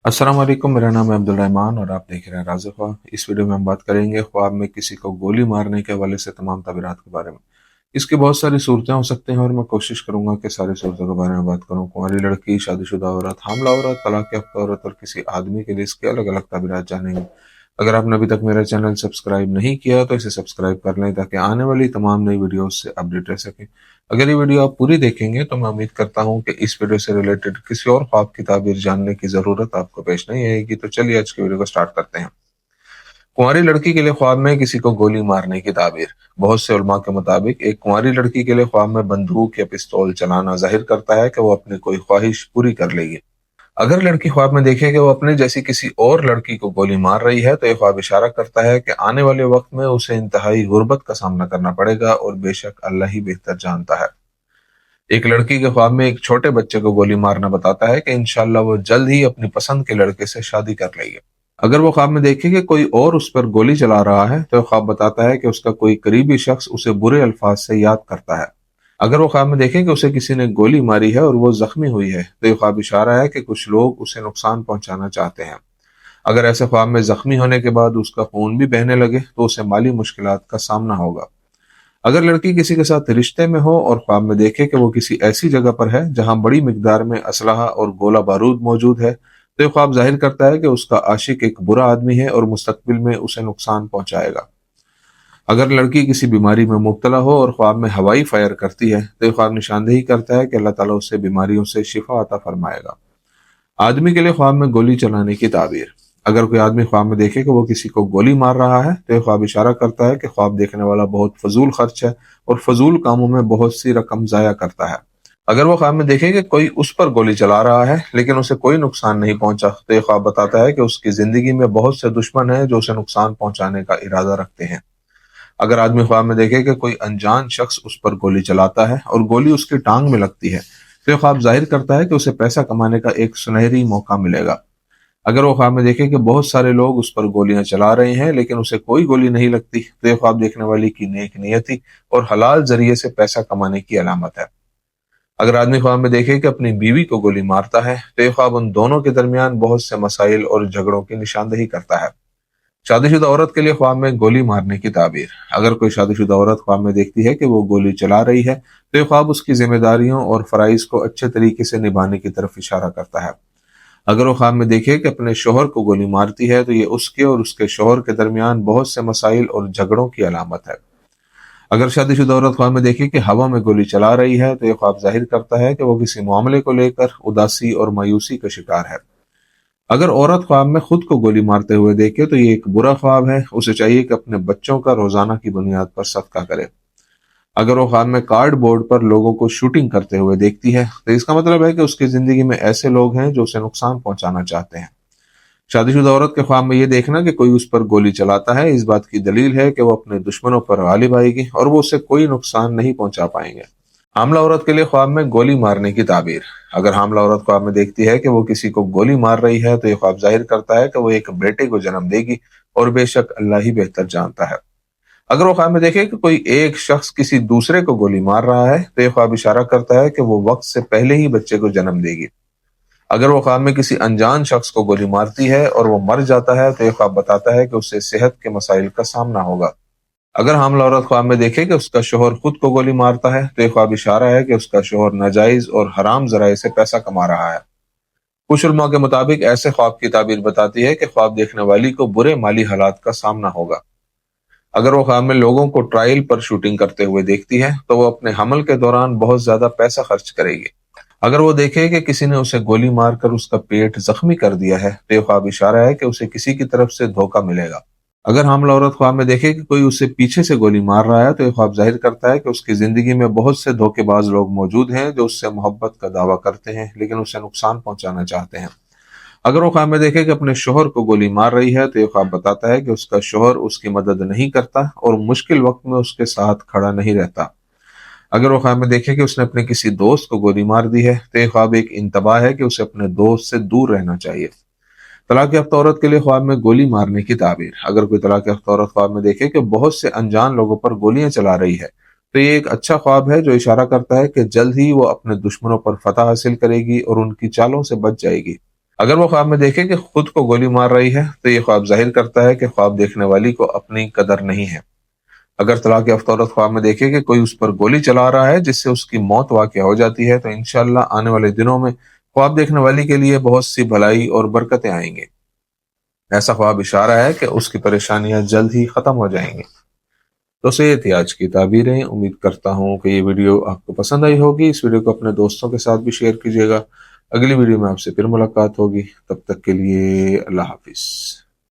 अस्सलाम वालेकुम। मेरा नाम है अब्दुल रहमान और आप देख रहे हैं राज़ ख्वाब। इस वीडियो में हम बात करेंगे ख्वाब में किसी को गोली मारने के हवाले से तमाम तबीरात के बारे में। इसकी बहुत सारी सूरतें हो सकती हैं और मैं कोशिश करूंगा कि सारी सूरतों के बारे में बात करूं। कुंवारी लड़की, शादीशुदा औरत, हामला औरत, तलाक याफ्ता औरत और किसी आदमी के लिए इसके अलग अलग तबीरात जानेंगे। अगर आपने अभी तक मेरा चैनल सब्सक्राइब नहीं किया तो इसे सब्सक्राइब कर लें ताकि आने वाली तमाम नई वीडियोस से अपडेट रह सकें। अगर ये वीडियो आप पूरी देखेंगे तो मैं उम्मीद करता हूं कि इस वीडियो से रिलेटेड किसी और ख्वाब की ताबीर जानने की जरूरत आपको पेश नहीं आएगी। तो चलिए आज की वीडियो को स्टार्ट करते हैं। कुंवारी लड़की के लिए ख्वाब में किसी को गोली मारने की ताबीर। बहुत से उलमा के मुताबिक एक कुंवारी लड़की के लिए ख्वाब में बंदूक या पिस्तौल चलाना जाहिर करता है कि वो अपनी कोई ख्वाहिश पूरी कर लेगी। अगर लड़की ख्वाब में देखे कि वो अपने जैसी किसी और लड़की को गोली मार रही है तो यह ख्वाब इशारा करता है कि आने वाले वक्त में उसे इंतहाई गुर्बत का सामना करना पड़ेगा और बेशक अल्लाह ही बेहतर जानता है। एक लड़की के ख्वाब में एक छोटे बच्चे को गोली मारना बताता है कि इंशाल्लाह वो जल्द ही अपनी पसंद के लड़के से शादी कर लेगी। अगर वो ख्वाब में देखे कि कोई और उस पर गोली चला रहा है तो ख्वाब बताता है कि उसका कोई करीबी शख्स उसे बुरे अल्फाज से याद करता है। अगर वो ख्वाब में देखे कि उसे किसी ने गोली मारी है और वो जख्मी हुई है तो ये ख्वाब इशारा है कि कुछ लोग उसे नुकसान पहुंचाना चाहते हैं। अगर ऐसे ख्वाब में जख्मी होने के बाद उसका खून भी बहने लगे तो उसे माली मुश्किलात का सामना होगा। अगर लड़की किसी के साथ रिश्ते में हो और ख्वाब में देखे कि वो किसी ऐसी जगह पर है जहां बड़ी मिकदार में असलहा और गोला बारूद मौजूद है तो ये ख्वाब जाहिर करता है कि उसका आशिक एक बुरा आदमी है और मुस्तकबिल में उसे नुकसान पहुंचाएगा। अगर लड़की किसी बीमारी में मुब्तला हो और ख्वाब में हवाई फायर करती है तो ये ख्वाब निशानदेही करता है कि अल्लाह ताला उसे बीमारियों से शिफा अता फरमाएगा। आदमी के लिए ख्वाब में गोली चलाने की ताबीर। अगर कोई आदमी ख्वाब में देखे कि वो किसी को गोली मार रहा है तो यह ख्वाब इशारा करता है कि ख्वाब देखने वाला बहुत फजूल खर्च है और फजूल कामों में बहुत सी रकम जाया करता है। अगर वो ख्वाब में देखे कि कोई उस पर गोली चला रहा है लेकिन उसे कोई नुकसान नहीं पहुंचा तो यह ख्वाब बताता है कि उसकी जिंदगी में बहुत से दुश्मन हैं जो उसे नुकसान पहुंचाने का इरादा रखते हैं। अगर आदमी ख्वाब में देखे कि कोई अनजान शख्स उस पर गोली चलाता है और गोली उसकी टांग में लगती है तो यह ख्वाब जाहिर करता है कि उसे पैसा कमाने का एक सुनहरी मौका मिलेगा। अगर वो ख्वाब में देखे कि बहुत सारे लोग उस पर गोलियां चला रहे हैं लेकिन उसे कोई गोली नहीं लगती तो यह ख्वाब देखने वाली की नेक नियति और हलाल जरिए से पैसा कमाने की अलामत है। अगर आदमी ख्वाब में देखे कि अपनी बीवी को गोली मारता है तो यह ख्वाब उन दोनों के दरमियान बहुत से मसाइल और झगड़ों की निशानदेही करता है। शादीशुदा औरत के लिए ख्वाब में गोली मारने की ताबीर। अगर कोई शादीशुदा औरत ख्वाब में देखती है कि वो गोली चला रही है तो यह ख्वाब उसकी जिम्मेदारियों और फराइज को अच्छे तरीके से निभाने की तरफ इशारा करता है। अगर वो ख्वाब में देखे कि अपने शोहर को गोली मारती है तो ये उसके और उसके शोहर के दरमियान बहुत से मसाइल और झगड़ों की अलामत है। अगर शादीशुदा औरत ख्वाब में देखे कि हवा में गोली चला रही है तो यह ख्वाब जाहिर करता है कि वो किसी मामले को लेकर उदासी और मायूसी का शिकार है। अगर औरत ख्वाब में खुद को गोली मारते हुए देखे तो ये एक बुरा ख्वाब है। उसे चाहिए कि अपने बच्चों का रोजाना की बुनियाद पर सदका करे। अगर वो ख्वाब में कार्ड बोर्ड पर लोगों को शूटिंग करते हुए देखती है तो इसका मतलब है कि उसकी जिंदगी में ऐसे लोग हैं जो उसे नुकसान पहुंचाना चाहते हैं। शादीशुदा औरत के ख्वाब में ये देखना कि कोई उस पर गोली चलाता है इस बात की दलील है कि वो अपने दुश्मनों पर गालिब आएगी और वो उसे कोई नुकसान नहीं पहुंचा पाएंगे। हामला औरत के लिए ख्वाब में गोली मारने की ताबीर। अगर हामला औरत ख्वाब में देखती है कि वो किसी को गोली मार रही है तो ये ख्वाब जाहिर करता है कि वो एक बेटे को जन्म देगी और बेशक अल्लाह ही बेहतर जानता है। अगर वो ख्वाब में देखे कि कोई एक शख्स किसी दूसरे को गोली मार रहा है तो ये ख्वाब इशारा करता है कि वो वक्त से पहले ही बच्चे को जन्म देगी। अगर वो ख्वाब में किसी अनजान शख्स को गोली मारती है और वो मर जाता है तो ये ख्वाब बताता है कि उसे सेहत के मसाइल का सामना होगा। अगर हामला औरत ख्वाब में देखे कि उसका शोहर खुद को गोली मारता है तो ये ख्वाब इशारा है कि उसका शोहर नाजायज और हराम जराए से पैसा कमा रहा है। कुछ उलमा के मुताबिक ऐसे ख्वाब की ताबीर बताती है कि ख्वाब देखने वाली को बुरे माली हालात का सामना होगा। अगर वो ख्वाब में लोगों को ट्रायल पर शूटिंग करते हुए देखती है तो वो अपने हमल के दौरान बहुत ज्यादा पैसा खर्च करेगी। अगर वो देखे कि किसी ने उसे गोली मारकर उसका पेट जख्मी कर दिया है तो ये ख्वाब इशारा है कि उसे किसी की तरफ से धोखा मिलेगा। अगर हमला औरत ख्वाब में देखे कि कोई उसे पीछे से गोली मार रहा है तो ये ख्वाब जाहिर करता है कि उसकी जिंदगी में बहुत से धोखेबाज लोग मौजूद हैं जो उससे मोहब्बत का दावा करते हैं लेकिन उसे नुकसान पहुंचाना चाहते हैं। अगर वो ख्वाब में देखे कि अपने शोहर को गोली मार रही है तो ये ख्वाब बताता है कि उसका शोहर उसकी मदद नहीं करता और मुश्किल वक्त में उसके साथ खड़ा नहीं रहता। अगर वो ख्वाब में देखे कि उसने अपने किसी दोस्त को गोली मार दी है तो ये ख्वाब एक इंतबाह है कि उसे अपने दोस्त से दूर रहना चाहिए। तलाक याफ्ता औरत के लिए ख्वाब में गोली मारने की ताबीर। अगर कोई तलाक याफ्ता औरत ख्वाब में देखे कि बहुत से अनजान लोगों पर गोलियां चला रही है तो ये एक अच्छा ख्वाब है जो इशारा करता है कि जल्द ही वो अपने दुश्मनों पर फतह हासिल करेगी और उनकी चालों से बच जाएगी। اگر وہ خواب میں دیکھے کہ خود کو گولی مار رہی ہے تو یہ خواب ظاہر کرتا ہے کہ خواب دیکھنے والی کو اپنی قدر نہیں ہے۔ اگر طلاق یافتہ عورت خواب میں دیکھے کہ کوئی اس پر گولی چلا رہا ہے جس سے اس کی موت واقع ہو جاتی ہے تو انشاءاللہ آنے والے دنوں میں خواب دیکھنے والی کے لیے بہت سی بھلائی اور برکتیں آئیں گے۔ ایسا خواب اشارہ ہے کہ اس کی پریشانیاں جلد ہی ختم ہو جائیں گی۔ تو یہ تھی آج کی تعبیریں۔ امید کرتا ہوں کہ یہ ویڈیو آپ کو پسند آئی ہوگی۔ اس ویڈیو کو اپنے دوستوں کے ساتھ بھی شیئر کیجیے گا۔ اگلی ویڈیو میں آپ سے پھر ملاقات ہوگی، تب تک کے لیے اللہ حافظ۔